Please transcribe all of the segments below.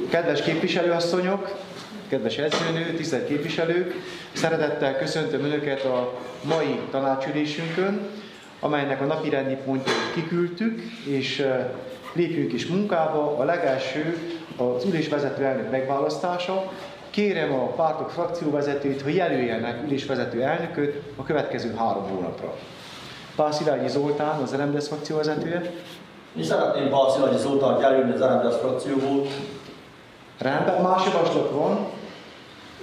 Kedves képviselőasszonyok, kedves edzőnő, tisztelt képviselők, szeretettel köszöntöm Önöket a mai tanácsülésünkön, amelynek a napirendi pontjait kiküldtük, és lépjünk is munkába. A legelső az ülésvezető elnök megválasztása. Kérem a pártok frakcióvezetőit, hogy jelöljenek ülésvezető elnököt a következő 3 hónapra. Pál Szilágyi Zoltán, az RMDSZ frakcióvezetője. Mi szeretném Pál Szilágyi Zoltánt jelölni az RMDSZ frakcióból. Rendben, más javaslat van?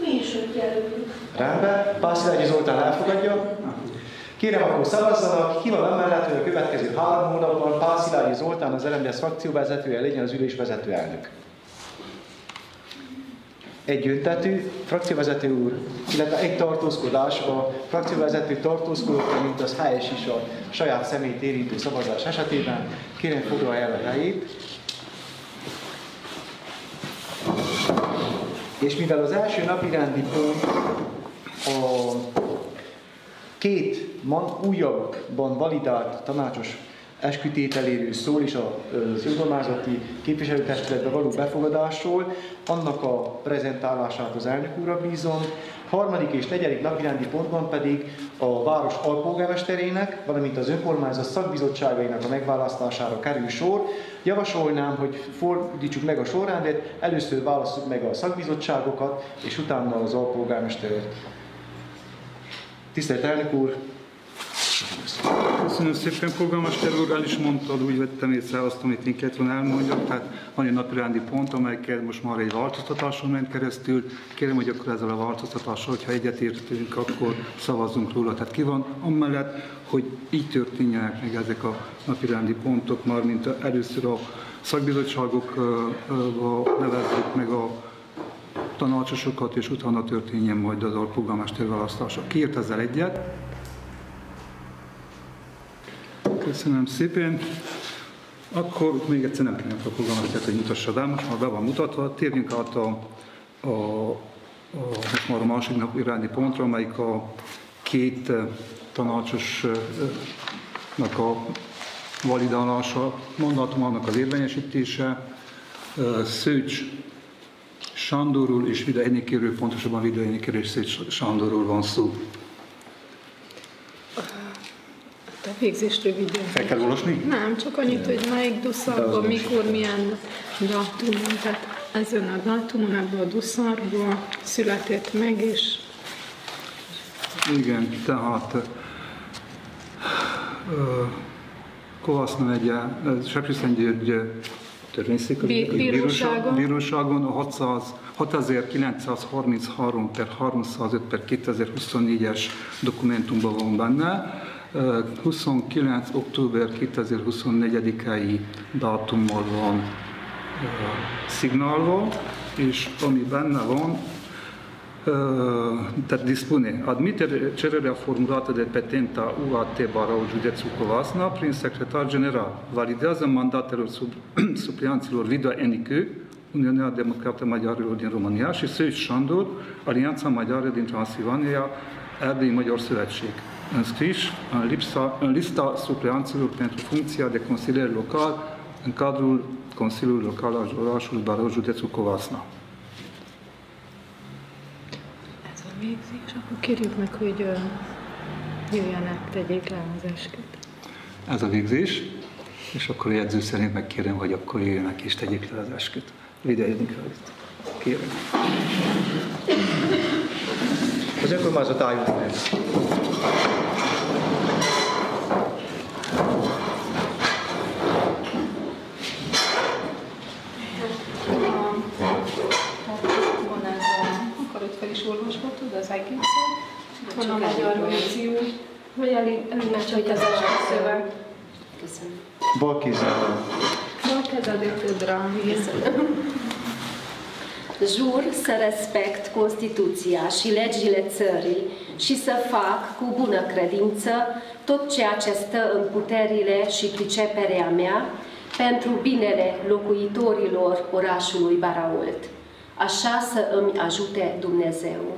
Mi is őt jelöljük. Rendben, Pál Szilágyi Zoltán elfogadja. Kérem, akkor szavazzanak, ki van amellett, hogy a következő 3 hónapban Pál Szilágyi Zoltán, az RMDSZ frakcióvezetője legyen az ülésvezető elnök. Egyöntetű, frakcióvezető úr, illetve egy tartózkodás, a frakcióvezető tartózkodott, mint az helyes is a saját személyt érintő szavazás esetében. Kérem, foglalja el a helyét. És mivel az első napirendi pont a 2 újabban validált tanácsos eskütételéről szól, és az önkormányzati képviselőtestületbe való befogadásról, annak a prezentálását az elnök úrra bízom. 3. és 4. napirendi pontban pedig a város alpolgármesterének, valamint az önkormányzat szakbizottságainak a megválasztására kerül sor. Javasolnám, hogy fordítsuk meg a sorrendet, először válasszuk meg a szakbizottságokat, és utána az alpolgármesteret. Tisztelt elnök úr! Köszönöm szépen, polgármester úr, el is mondtad, úgy vettem észre azt, amit én kellett volna elmondjak, tehát van egy napirendi pont, amelykel most már egy változtatáson ment keresztül. Kérem, hogy akkor ezzel a változtatással, hogyha egyetértünk, akkor szavazzunk róla. Tehát ki van amellett, hogy így történjenek meg ezek a napirendi pontok, már mint először a szakbizottságokba nevezzük meg a tanácsosokat, és utána történjen majd az alpolgármester választása. Ki ért ezzel egyet? Köszönöm szépen. Akkor még egyszer nem kérem a polgármestert, hogy mutassa el, most már be van mutatva. Térjünk át most már a másik napi rendi pontra, amelyik a 2 tanácsosnak a validálása, mandátumának az érvényesítése. Szőcs Sándorról és Vida Enikérről, pontosabban Vida Enikérről és Szőcs Sándorról van szó. A végzést röviden. Fel kell olvasni? Nem, csak annyit, hogy melyik duszarban, mikor, milyen dátumon. Tehát ezen a dátumon, ebből a duszarból született meg, és... Igen, tehát Kovászna megye, Sepsiszentgyörgy bíróságon a 6933/305/2024-es dokumentumban van benne. 29. október 2024-i dátummal van szignálva, és ami benne van, dispune admitere cererea formulată de petenta UAT Barau județul Covasna prin secretar general. Validează mandatelor suplianților Vida Enikő, Uniunea Democrată Magyarilor din România, și Szőcs Sándor, Alianța Maghiară din Transilvania, Erdélyi Magyar Szövetség. Înscriși în lista supleanților pentru funcția de consilier local în cadrul Consiliului Local al orașului Barau, județul Covasna. Ez a végzés, akkor kérjük meg, hogy jöjjenek, tegyék le az esküt. Ez a végzés, és akkor a jegyző szerint megkérem, hogy akkor jöjjenek és tegyék le az esküt. Videódik el itt. Kérem. Az önkormányzat álljon meg. Fel is olvashatod az egészet. Van a magyar verzió, vagy elég hogy az első szöveg. Köszönöm. Bal kézzel. Bal kezed rá. Jur să respect Constituția și legile țării și să fac cu bună credință tot ceea ce stă în puterile și priceperea mea pentru binele locuitorilor orașului Baraolt. Așa să îmi ajute Dumnezeu.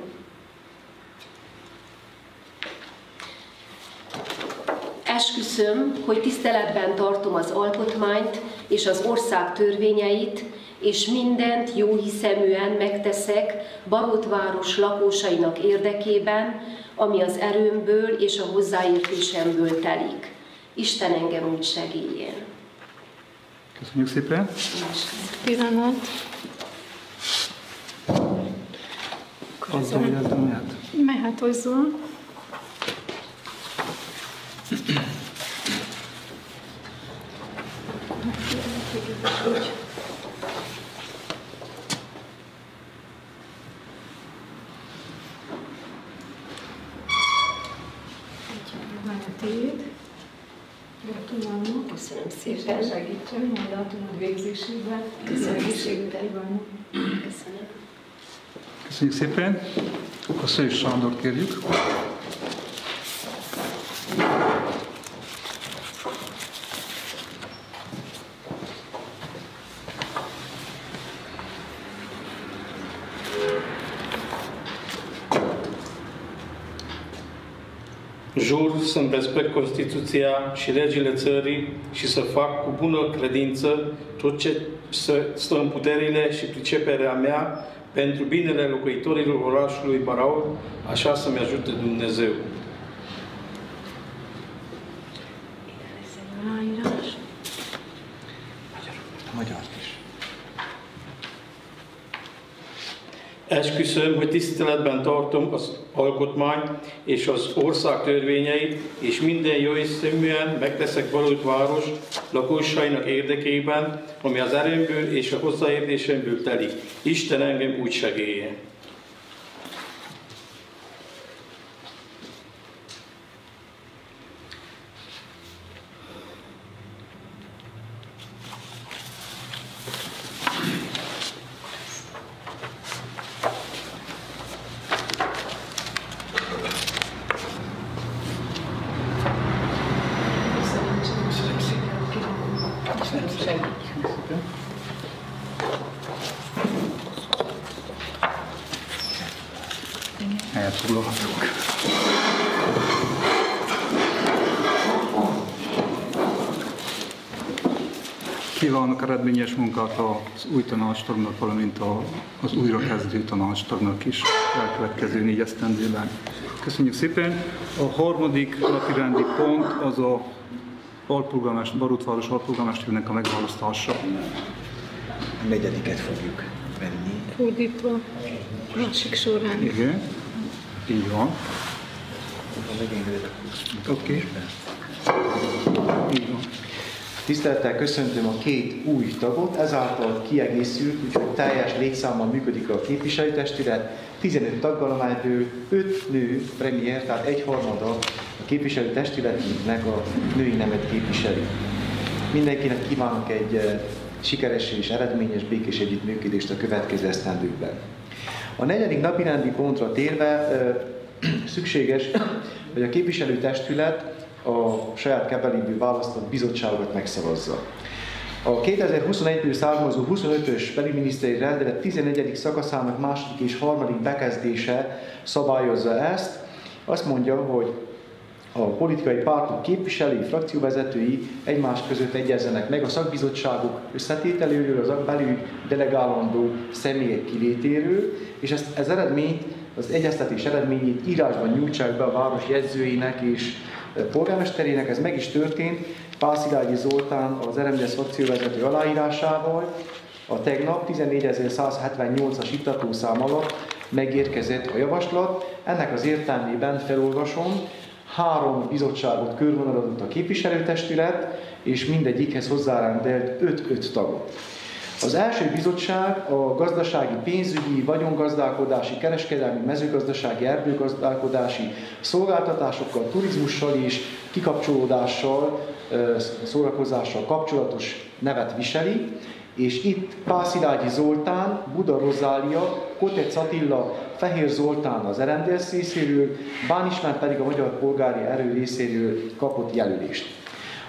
Esküszöm, hogy tiszteletben tartom az alkotmányt és az ország törvényeit, és mindent jóhiszeműen megteszek Barótváros lakosainak érdekében, ami az erőmből és a hozzáértésemből telik. Isten engem úgy segítszen. Köszönjük szépen! Pillanat. Azzal, hogy ez nem mehet? Mehet azzal. Köszönöm szépen. Segítsen mandátumod végzésében. Köszönöm szépen. Köszönöm. Köszönjük szépen! A Szős Sándor kérjük. Jur să-mi respect Constituția și legile țării și să fac cu bună credință tot ce stă în puterile și priceperea mea pentru binele locuitorilor orașului Barau, așa să-mi ajute Dumnezeu. Esküszöm, hogy tiszteletben tartom az alkotmány és az ország törvényeit, és minden jóhiszeműen megteszek Barótváros lakosainak érdekében, ami az erőmből és a hozzáértésemből telik. Isten engem úgy segéljen. Elfoglalhatunk. Kívánok eredményes munkát az új tanácstagnak, valamint az újrakezdő tanácstagnak is elkövetkező 4 esztendőben. Köszönjük szépen! A harmadik napirendi pont az a Barótváros alpolgármesternek a megválasztása. A 4. fogjuk venni. Fordítva. Másik során. Igen, így van. Oké. Így van. Tisztelettel köszöntöm a 2 új tagot, ezáltal kiegészült, úgyhogy teljes létszámmal működik a képviselőtestület, 15 taggal, amelyből 5 nő premier, tehát 1/3 a képviselőtestületünknek a női nemet képviseli. Mindenkinek kívánok egy sikeres és eredményes, békés együttműködést a következő esztendőkben. A 4. napirendi pontra térve szükséges, hogy a képviselőtestület a saját kebeléből választott bizottságot megszavazza. A 2021-ből származó 25-ös belügyminiszteri rendelet 11. szakaszának 2. és 3. bekezdése szabályozza ezt. Azt mondja, hogy a politikai pártok képviselői, frakcióvezetői egymás között egyezzenek meg a szakbizottságok összetételéről, az belül delegálandó személyek kilétéről, és ez eredményt, az egyeztetés eredményét írásban nyújtsák be a város jegyzőinek és polgármesterének. Ez meg is történt. Pál-Szilágyi Zoltán az RMDSZ frakcióvezető aláírásával a tegnap 14.178-as ittatószám alatt megérkezett a javaslat. Ennek az értelmében felolvasom, 3 bizottságot körvonalazott a képviselőtestület, és mindegyikhez hozzárendelt 5 tagot. Az első bizottság a gazdasági, pénzügyi, vagyongazdálkodási, kereskedelmi, mezőgazdasági, erdőgazdálkodási szolgáltatásokkal, turizmussal és kikapcsolódással, szórakozással kapcsolatos nevet viseli, és itt Pál-Szilágyi Zoltán, Buda Rozália, Kotec Attila, Fehér Zoltán az RMDSZ részéről, Bán István pedig a Magyar Polgári Erő részéről kapott jelölést.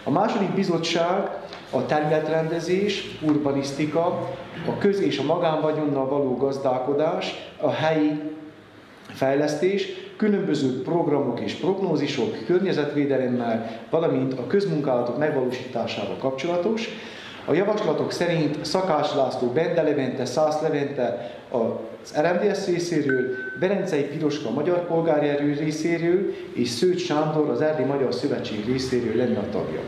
A második bizottság a területrendezés, urbanisztika, a köz- és a magánvagyonnal való gazdálkodás, a helyi fejlesztés, különböző programok és prognózisok környezetvédelemmel, valamint a közmunkálatok megvalósításával kapcsolatos. A javaslatok szerint Szakács László Bende Levente, Szász Levente az RMDSZ részéről, Berencei Piroska Magyar Polgári Erő részéről és Szőcs Sándor az Erdély Magyar Szövetség részéről lenne a tagja.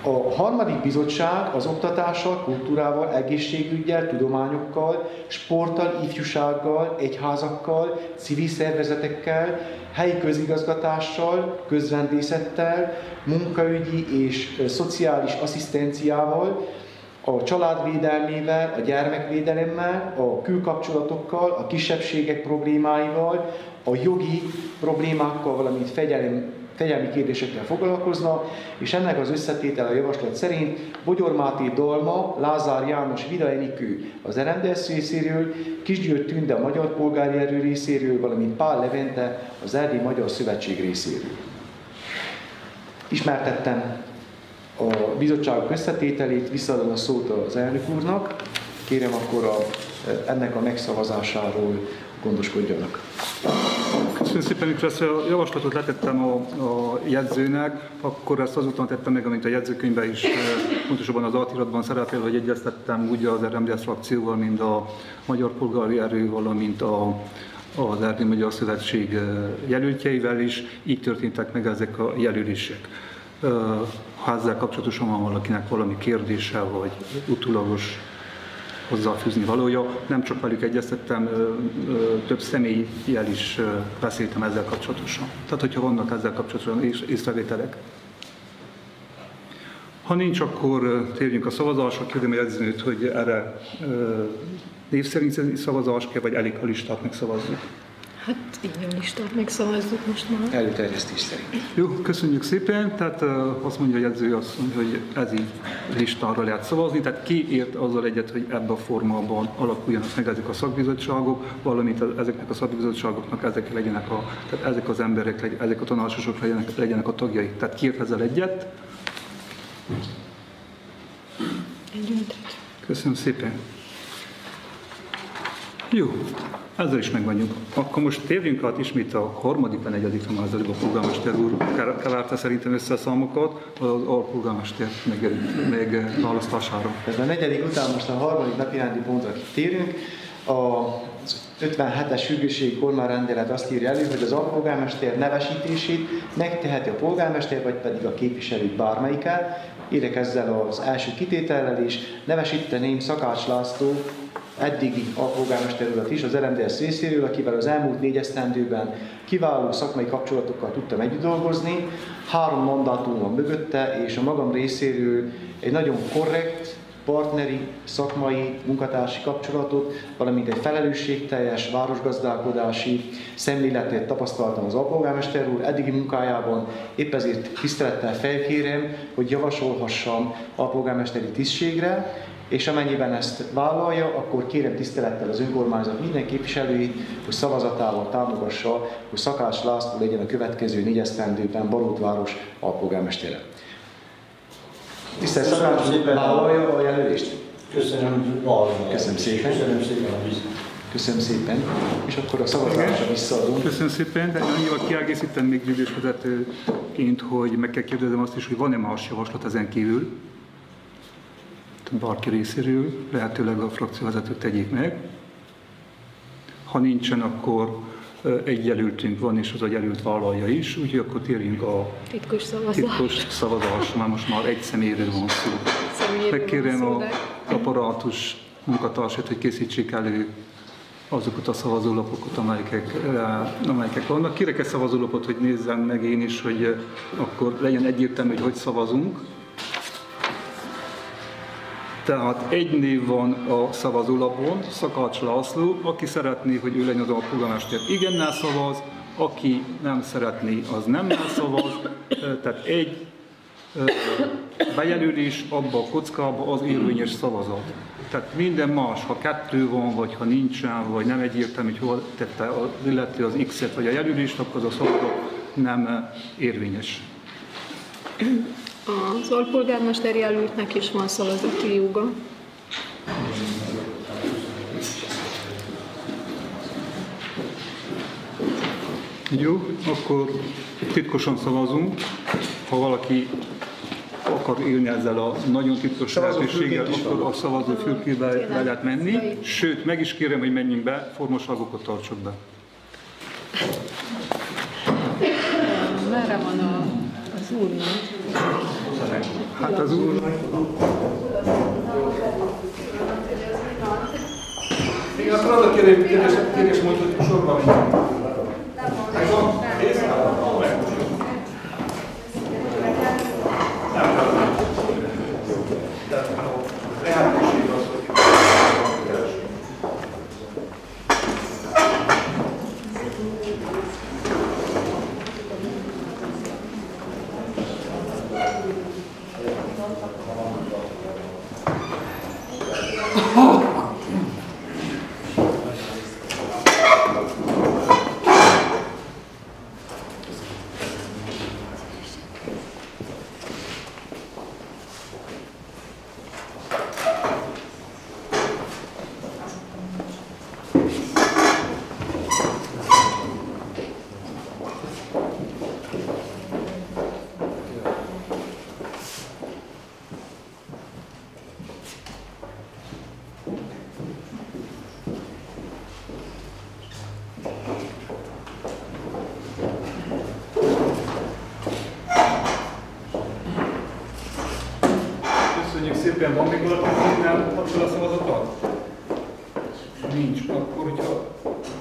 A harmadik bizottság az oktatással, kultúrával, egészségüggyel, tudományokkal, sporttal, ifjúsággal, egyházakkal, civil szervezetekkel, helyi közigazgatással, közrendészettel, munkaügyi és szociális asszisztenciával, a családvédelmével, a gyermekvédelemmel, a külkapcsolatokkal, a kisebbségek problémáival, a jogi problémákkal, valamint fegyelmi kérdésekkel foglalkozna, és ennek az összetétel a javaslat szerint Bogyor Máté Dalma, Lázár János Vida Enikő az RMDSZ részéről, Kisgyőr Tünde a Magyar Polgári Erő részéről, valamint Pál Levente az Erdély Magyar Szövetség részéről. Ismertettem a bizottságok összetételét, visszaadom a szót az elnök úrnak. Kérem akkor ennek a megszavazásáról gondoskodjanak. Köszönöm szépen, mikor ezt a javaslatot letettem a jegyzőnek, akkor ezt azután tettem meg, amint a jegyzőkönyvben is, pontosabban az altiratban szerepel, hogy egyeztettem úgy az RMDSZ frakcióval, mint a Magyar Polgári Erő, valamint az Erdély Magyar Szövetség jelöltjeivel is, így történtek meg ezek a jelölések. Ha ezzel kapcsolatosan van valakinek valami kérdése, vagy utólagos hozzáfűzni valója, nem csak velük egyeztettem, több személlyel is beszéltem ezzel kapcsolatosan. Tehát, hogyha vannak ezzel kapcsolatosan észrevételek. Ha nincs, akkor térjünk a szavazásra. Kérem a jegyzőt, hogy erre név szerinti szavazás kell, vagy elég a listát megszavazni. Hát így a listát megszavazzuk most már. Előterjesztés szerint. Jó, köszönjük szépen. Tehát azt mondja a jegyző, hogy ez így listára lehet szavazni. Tehát ki ért azzal egyet, hogy ebben a formában alakuljanak meg ezek a szakbizottságok, valamint ezeknek a szakbizottságoknak tehát ezek az emberek, ezek a tanácsosok legyenek a tagjai. Tehát ki ért ezzel egyet? Együtt. Köszönöm szépen. Jó, ezzel is meg vagyunk. Akkor most térjünk át ismét a harmadik, negyedik, már az előbb a polgármester úr kevárta szerintem össze a számokat, az alpolgármester megválasztására. Ez a negyedik után most a harmadik napirendi pontra kitérünk. Az 57-es sürgősségi kormányrendelet azt írja elő, hogy az alpolgármester nevesítését megteheti a polgármester, vagy pedig a képviselő bármelyike. Érek ezzel az első kitétellel is. Nevesíteném Szakács László eddigi alpolgármester urat is az RMDSZ részéről, akivel az elmúlt 4 esztendőben kiváló szakmai kapcsolatokkal tudtam együtt dolgozni. 3 mandátum van mögötte, és a magam részéről egy nagyon korrekt, partneri, szakmai, munkatársi kapcsolatot, valamint egy felelősségteljes városgazdálkodási szemléletet tapasztaltam az alpolgármester úr eddigi munkájában. Épp ezért tisztelettel felkérem, hogy javasolhassam alpolgármesteri tisztségre, és amennyiben ezt vállalja, akkor kérem tisztelettel az önkormányzat minden képviselőit, hogy szavazatával támogassa, hogy Szakács László legyen a következő 4 esztendőben Barótváros alpolgármestere. Tisztelt Szakács úr, vállalja a jelölést? Köszönöm, Köszönöm szépen. Köszönöm szépen a bizonyos. Köszönöm szépen. És akkor a szavazásra visszaadunk. Köszönöm szépen, de annyival kiegészítem még gyűlésvezetőként, hogy meg kell kérdezem azt is, hogy van-e más javaslat ezen kívül? Bárki részéről, lehetőleg a frakcióvezetők tegyék meg. Ha nincsen, akkor egy jelöltünk van, és az a jelölt vállalja is, úgyhogy akkor térjünk a titkos szavazás. Most már egy személyről van szó. Megkérem az apparátus munkatársát, hogy készítsék elő azokat a szavazólapokat, amelyek vannak. Kérek egy szavazólapot, hogy nézzem meg én is, hogy akkor legyen egyértelmű, hogy szavazunk. Tehát egy név van a szavazólapon, Szakács László, aki szeretné, hogy ő legyen az alpolgármester, igennel szavaz, aki nem szeretné, az nemmel szavaz, tehát egy bejelölés abba a kockába az érvényes szavazat. Tehát minden más, ha 2 van, vagy ha nincsen, vagy nem egyértelmű, hogy hol tette az illető az X-et vagy a jelölést, akkor az a szavazat nem érvényes. Az alpolgármester jelöltnek is van szavazati joga. Jó, akkor titkosan szavazunk. Ha valaki akar élni ezzel a nagyon titkos lehetőséggel, akkor a szavazófülkébe be lehet menni. Sőt, meg is kérem, hogy menjünk be, formaságokat tartsuk be. Merre van az úrnak? Hát az úrnak... Igen, akkor az a kérdés mondjuk, hogy sorban megyünk. Szépen van még valaki, nem kapcsol a szavazatot? Nincs. Akkor, hogyha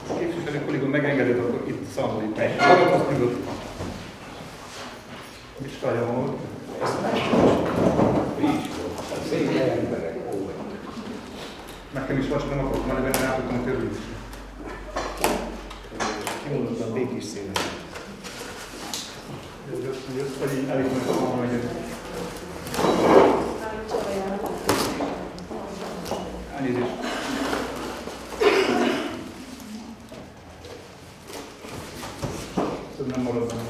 a képviselő kolléga megengeded, akkor itt számoljuk meg. Maradsz azt nyugodtan. Listája van ott. Nekem is most nem akarok, már ebben átadtam a törvényt. Kimondottan békés szépen. Jössz, hogy így elég meg a megyek. Elnézést. Ez nem maradom.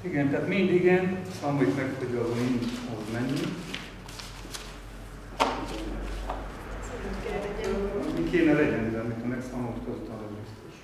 Igen, tehát mind igen, számoljuk meg, hogy az nincs, az mennyi. Mi kéne legyen, mivel amit a megszámolt között arra biztos.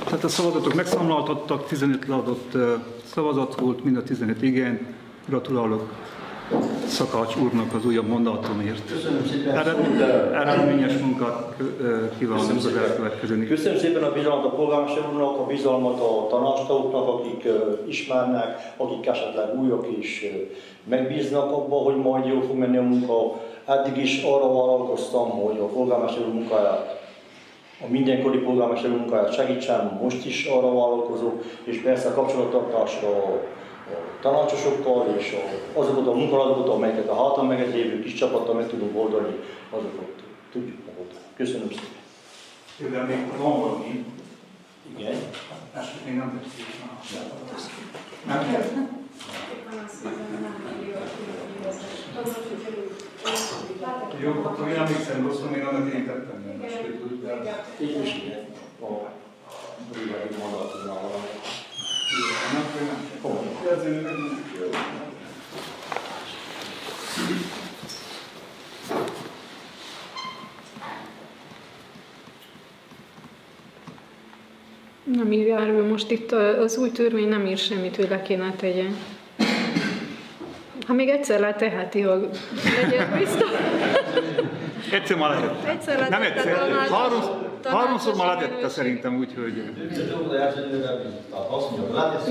Tehát a szavazatok megszámláltattak, 15 leadott szavazat volt, mind a 15 igen. Gratulálok Szakács úrnak az újabb mandátumért. Köszönöm szépen. Eredményes munkát kívánok az elkövetkezőn is. Köszönöm szépen a bizalmat a polgármester úrnak, a bizalmat a tanácstagoknak, akik ismernek, akik esetleg újak is megbíznak abban, hogy majd jól fog menni a munka. Eddig is arra vállalkoztam, hogy a polgármester úr munkáját, a mindenkori polgármester úr munkáját segítsem, most is arra vállalkozok, és persze a kapcsolattartásra a tanácsosokkal és azokat a munkálatokat, amelyeket a hátam meget lévő kis csapattal meg tudunk oldani, azokat tudjuk megoldani. Köszönöm szépen. Mivel még van valami. Igen. Ezt még nem tettük. Jó, akkor én emlékszem rosszul, én annak én tettem. Így is igen. A bővegi mandátumnál valami. Nem írja erről most itt az új törvény nem ír semmit, hogy le kéne tegyen. Ha még egyszer leteheti, hogy legyen biztos. Egyszer már letette. Egyszer Nem letette, egyszer. Háromszor már letette minőség. szerintem, úgyhogy...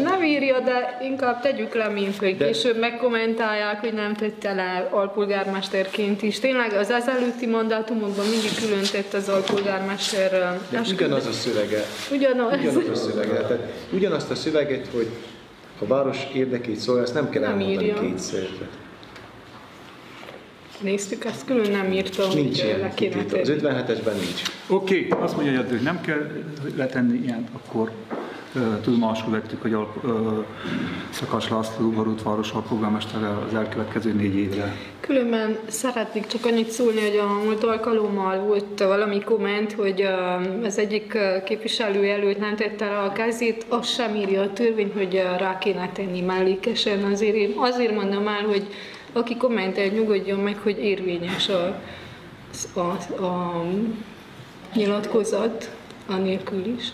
Nem írja, de inkább tegyük le, mint hogy később megkommentálják, hogy nem tette le alpolgármesterként is. Tényleg az ezelőtti mandátumokban mindig külön tett az alpolgármester. De ugyanaz a szövege. Ugyanaz a szövege. Tehát ugyanazt a szöveget, hogy a város érdekét szolgál, ezt nem kell elmondani kétszer. Néztük, ezt külön nem írtam, Nincs hogy ilyen le kéne kitétel. Az tenni. 57-esben nincs. Oké, azt mondja, hogy nem kell letenni ilyet, akkor tudomásul vettük, hogy Szakacs László Barótváros alpolgármestere az elkövetkező 4 évre. Különben szeretnék csak annyit szólni, hogy a múlt alkalommal volt valami komment, hogy az egyik képviselő előtt nem tette rá a kezét, azt sem írja a törvény, hogy rá kéne tenni mellékesen. Azért mondom el, hogy aki kommentel, nyugodjon meg, hogy érvényes a nyilatkozat anélkül is.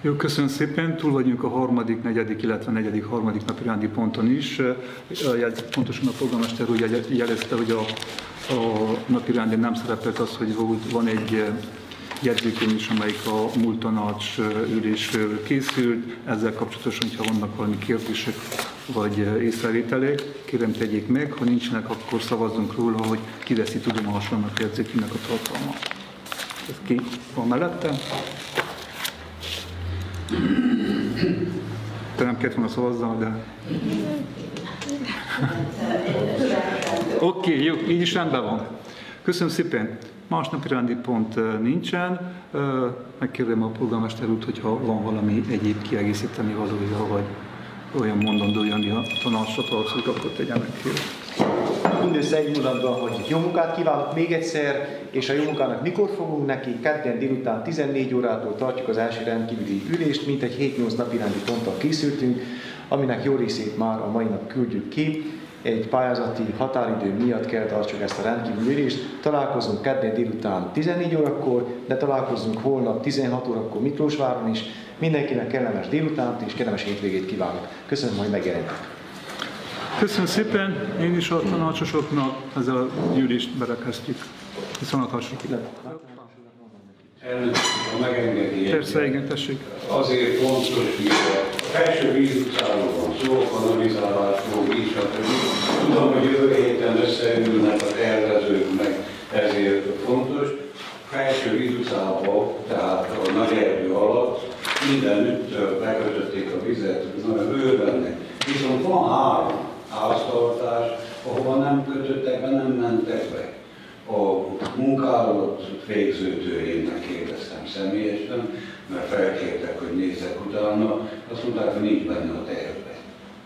Jó, köszönöm szépen. Túl vagyunk a harmadik, negyedik, illetve harmadik napi rendi ponton is. Pontosan a polgármester úgy jelezte, hogy a napi rendén nem szerepelt az, hogy van egy jegyzőkönyv is, amelyik a múlt tanács ülésről készült. Ezzel kapcsolatosan, hogyha vannak valami kérdések vagy észrevételek, kérem tegyék meg. Ha nincsenek, akkor szavazzunk róla, hogy kiveszi tudomásul a jegyzőkönyvnek a tartalmat. Ez ki van mellette? Te nem kellett volna szavazzal, de... Oké, jó, így is rendben van. Köszönöm szépen. Másnapi rendi pont nincsen. Megkérem a polgármester úr, hogyha van valami egyéb kiegészíteni valója, vagy olyan mondandója, ami a tanácsra tartozik, akkor tegyen meg kérem. Mindössze egy mondatban, hogy jó munkát kívánok még egyszer, és a jó munkának mikor fogunk neki? Kedden délután 14 órától tartjuk az első rendkívüli ülést, mintegy 7-8 napi rendi ponttal készültünk, aminek jó részét már a mai nap küldjük ki. Egy pályázati határidő miatt kell tartsuk ezt a rendkívüli ülést. Találkozunk kedden délután 14 órakor, de találkozunk holnap 16 órakor Miklósváron is. Mindenkinek kellemes délutánt és kellemes hétvégét kívánok. Köszönöm, hogy megjelentek. Köszönöm szépen, én is a tanácsosoknak ezzel a gyűlést berekeztjük. Viszontlátásra. Elnök, ha megengedi. Persze, igen, tessék. Azért fontos, hogy a felső vízutcáról van szó, kanalizálásról, így stb. Tudom, hogy jövő héten összeülnek a tervezők, meg ezért fontos. Felső vízutcában, tehát a nagy erdő alatt mindenütt bekötötték a vizet, nagyon őrvennek. Viszont van 3 háztartás, ahova nem kötöttek be, nem mentek be. A munkálatot végzőtőjének kérdeztem személyesen, mert felkértek, hogy nézzek utána, azt mondták, hogy nincs benne a tervben.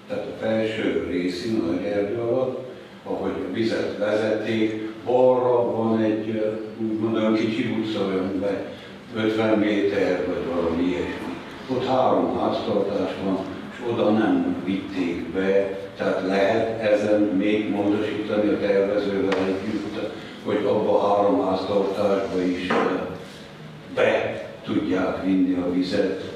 Tehát a felső részén, a nagy erdő alatt, ahogy a vizet vezették, balra van egy úgymond olyan kicsi utca, olyan 50 méter, vagy valami ilyesmi. Ott 3 háztartás van, és oda nem vitték be, tehát lehet ezen még módosítani a tervezővel együtt, hogy abba a 3 háztartásba is be tudják vinni a vizet.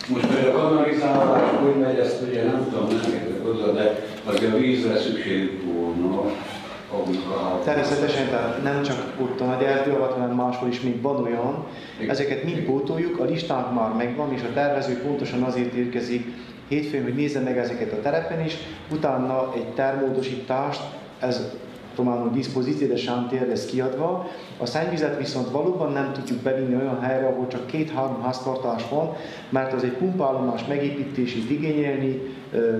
Most, hogy a kanalizálás hogy megy, ezt ugye nem tudom, nem értek hozzá, de azért a vízre szükség volna. Természetesen, tehát nem csak ott a nagy erdő alatt, hanem máshol is még van olyan. Ezeket mind pótoljuk, a listánk már megvan, és a tervező pontosan azért érkezik hétfőn, hogy nézze meg ezeket a terepen is, utána egy tervmódosítást, ez románul dispozíció de chantier lesz kiadva. A szennyvizet viszont valóban nem tudjuk bevinni olyan helyre, ahol csak 2-3 háztartás van, mert az egy pumpállomás megépítését igényelni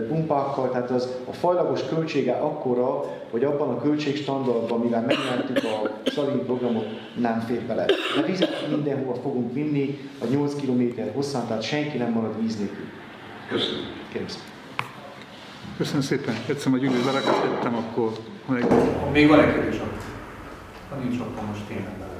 pumpákkal, tehát az a fajlagos költsége akkora, hogy abban a költségstandardban, mivel megnyertük a Salini programot, nem fér bele. De vizet mindenhova fogunk vinni a 8 km hosszán, tehát senki nem marad víz nélkül. Köszönöm. Kérem szépen. Köszönöm szépen. Egyszer a gyűlést berekeztettem, akkor még van egy kérdés. Ha nincs, akkor most tényleg bele.